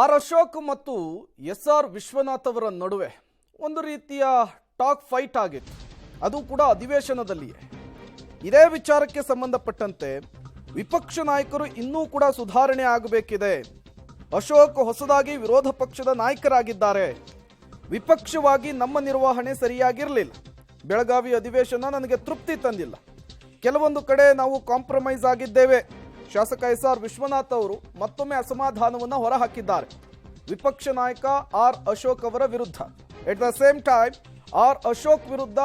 R Ashok ಮತ್ತು ಎಸ್.ಆರ್. ವಿಶ್ವನಾಥ್ ಅವರ ನಡುವೆ ಒಂದು ರೀತಿಯ ಟಾಕ್ ಫೈಟ್ ಆಗಿತ್ತು. ಅದು ಕೂಡ ಅಧಿವೇಶನದಲ್ಲಿಯೇ. ಇದೇ ವಿಚಾರಕ್ಕೆ ಸಂಬಂಧಪಟ್ಟಂತೆ ವಿಪಕ್ಷ ನಾಯಕರು ಇನ್ನೂ ಕೂಡ ಸುಧಾರಣೆ ಆಗಬೇಕಿದೆ. ಅಶೋಕ್ ಹೊಸದಾಗಿ ವಿರೋಧ ಪಕ್ಷದ ನಾಯಕರಾಗಿದ್ದಾರೆ. ವಿಪಕ್ಷವಾಗಿ ನಮ್ಮ ನಿರ್ವಹಣೆ ಸರಿಯಾಗಿರಲಿಲ್ಲ. ಬೆಳಗಾವಿ ಅಧಿವೇಶನ ನನಗೆ ತೃಪ್ತಿ ತಂದಿಲ್ಲ. ಕೆಲವೊಂದು ಕಡೆ ನಾವು ಕಾಂಪ್ರಮೈಸ್ ಆಗಿದ್ದೇವೆ. ಶಾಸಕ ಎಸ್.ಆರ್. ವಿಶ್ವನಾಥ್ ಅವರು ಮತ್ತೊಮ್ಮೆ ಅಸಮಾಧಾನವನ್ನು ಹೊರಹಾಕಿದ್ದಾರೆ ವಿಪಕ್ಷ ನಾಯಕ ಆರ್ ಅಶೋಕ್ ಅವರ ವಿರುದ್ಧ. At the same time R Ashok ವಿರುದ್ಧ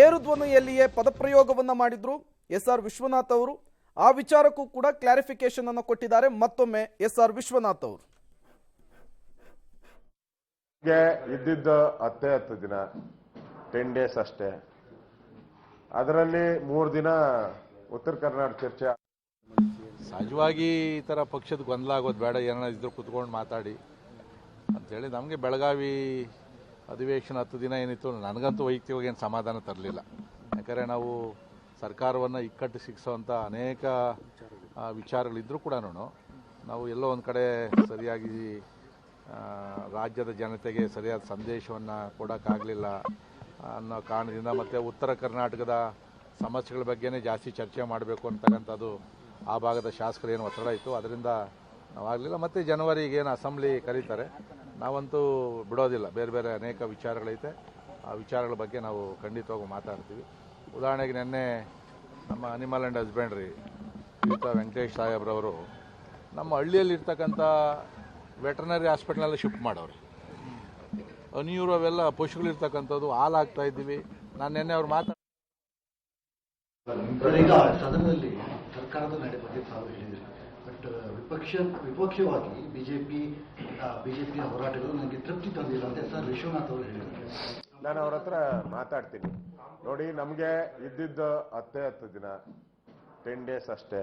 ಏರು ಧ್ವನಿಯಲ್ಲಿಯೇ ಪದಪ್ರಯೋಗವನ್ನು ಮಾಡಿದ್ರು ಎಸ್.ಆರ್. ವಿಶ್ವನಾಥ್ ಅವರು. ಆ ವಿಚಾರಕ್ಕೂ ಕೂಡ ಕ್ಲಾರಿಫಿಕೇಶನ್ ಅನ್ನು ಕೊಟ್ಟಿದ್ದಾರೆ ಮತ್ತೊಮ್ಮೆ ಎಸ್.ಆರ್. ವಿಶ್ವನಾಥ್ ಅವರು. ಇದ್ದಿದ್ದ 10 ದಿನ 10 ಡೇಸ್ ಅಷ್ಟೇ. ಅದರಲ್ಲಿ 3 ದಿನ ಉತ್ತರ ಕರ್ನಾಟಕ ಚರ್ಚೆ. ಸಹಜವಾಗಿ ಈ ಥರ ಪಕ್ಷದ ಗೊಂದಲ ಆಗೋದು ಬೇಡ, ಏನಾರ ಇದ್ರು ಕುತ್ಕೊಂಡು ಮಾತಾಡಿ ಅಂಥೇಳಿ. ನಮಗೆ ಬೆಳಗಾವಿ ಅಧಿವೇಶನ 10 ದಿನ ಏನಿತ್ತು, ನನಗಂತೂ ವೈಯಕ್ತಿಕವಾಗಿ ಏನು ಸಮಾಧಾನ ತರಲಿಲ್ಲ. ಯಾಕಂದರೆ ನಾವು ಸರ್ಕಾರವನ್ನು ಇಕ್ಕಟ್ಟು ಸಿಗಿಸೋವಂಥ ಅನೇಕ ವಿಚಾರಗಳಿದ್ದರೂ ಕೂಡ ನಾವು ಎಲ್ಲೋ ಒಂದು ಕಡೆ ಸರಿಯಾಗಿ ರಾಜ್ಯದ ಜನತೆಗೆ ಸರಿಯಾದ ಸಂದೇಶವನ್ನು ಕೊಡೋಕ್ಕಾಗಲಿಲ್ಲ ಅನ್ನೋ ಕಾರಣದಿಂದ, ಮತ್ತು ಉತ್ತರ ಕರ್ನಾಟಕದ ಸಮಸ್ಯೆಗಳ ಬಗ್ಗೆನೇ ಜಾಸ್ತಿ ಚರ್ಚೆ ಮಾಡಬೇಕು ಅಂತಕ್ಕಂಥದ್ದು ಆ ಭಾಗದ ಶಾಸಕರೇನು ಒತ್ತಡ ಇತ್ತು, ಅದರಿಂದ ನಾವಾಗಲಿಲ್ಲ. ಮತ್ತು ಜನವರಿಗೆ ಏನು ಅಸೆಂಬ್ಲಿ ಕರೀತಾರೆ, ನಾವಂತೂ ಬಿಡೋದಿಲ್ಲ. ಬೇರೆ ಬೇರೆ ಅನೇಕ ವಿಚಾರಗಳೈತೆ, ಆ ವಿಚಾರಗಳ ಬಗ್ಗೆ ನಾವು ಖಂಡಿತವಾಗೂ ಮಾತಾಡ್ತೀವಿ. ಉದಾಹರಣೆಗೆ ನಿನ್ನೆ ನಮ್ಮ ಅನಿಮಲ್ ಆ್ಯಂಡ್ ಹಸ್ಬೆಂಡ್ರಿ ವೆಂಕಟೇಶ್ ಸಾಹೇಬ್ರವರು ನಮ್ಮ ಹಳ್ಳಿಯಲ್ಲಿರ್ತಕ್ಕಂಥ ವೆಟರ್ನರಿ ಹಾಸ್ಪಿಟ್ಲಲ್ಲಿ ಶಿಫ್ಟ್ ಮಾಡೋರು. ಅನಿಯೂರು ಅವೆಲ್ಲ ಪಶುಗಳಿರ್ತಕ್ಕಂಥದ್ದು ಹಾಲಾಗ್ತಾ ಇದ್ದೀವಿ. ನಾನು ನಿನ್ನೆ ಅವ್ರು ಈಗ ಸದನದಲ್ಲಿ ಸರ್ಕಾರದ ನಡೆ ಬಗ್ಗೆ ತಾವು ಹೇಳಿದ್ರಿ, ಬಟ್ ವಿಪಕ್ಷವಾಗಿ ಬಿಜೆಪಿಯ ಹೋರಾಟಗಳು ನನಗೆ ತೃಪ್ತಿ ತಂದಿಲ್ಲ ಅಂತ ಎಸ್.ಆರ್. ವಿಶ್ವನಾಥ್ ಅವರು ಹೇಳಿದ್ದಾರೆ. ನಾನು ಅವ್ರ ಹತ್ರ ಮಾತಾಡ್ತೀನಿ. ನೋಡಿ, ನಮಗೆ ಇದ್ದಿದ್ದ 10 ದಿನ 10 ಡೇಸ್ ಅಷ್ಟೇ.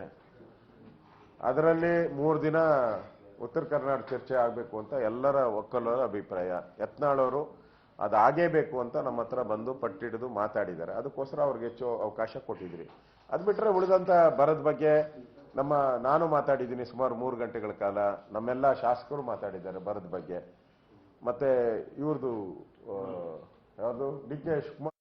ಅದರಲ್ಲಿ 3 ದಿನ ಉತ್ತರ ಕರ್ನಾಟಕ ಚರ್ಚೆ ಆಗಬೇಕು ಅಂತ ಎಲ್ಲರ ಒಕ್ಕಲರ ಅಭಿಪ್ರಾಯ. ಯತ್ನಾಳವರು ಅದಾಗೇಬೇಕು ಅಂತ ನಮ್ಮ ಹತ್ರ ಬಂದು ಪಟ್ಟಿಡಿದು ಮಾತಾಡಿದ್ದಾರೆ. ಅದಕ್ಕೋಸ್ಕರ ಅವ್ರಿಗೆ ಹೆಚ್ಚು ಅವಕಾಶ ಕೊಟ್ಟಿದ್ರಿ. ಅದು ಬಿಟ್ಟರೆ ಉಳಿದಂಥ ಬರದ ಬಗ್ಗೆ ನಾನು ಮಾತಾಡಿದ್ದೀನಿ ಸುಮಾರು 3 ಗಂಟೆಗಳ ಕಾಲ. ನಮ್ಮೆಲ್ಲ ಶಾಸಕರು ಮಾತಾಡಿದ್ದಾರೆ ಬರದ ಬಗ್ಗೆ. ಮತ್ತೆ ಇವ್ರದ್ದು ಯಾವುದು ಡಿ.ಕೆ. ಶಿವಕುಮಾರ್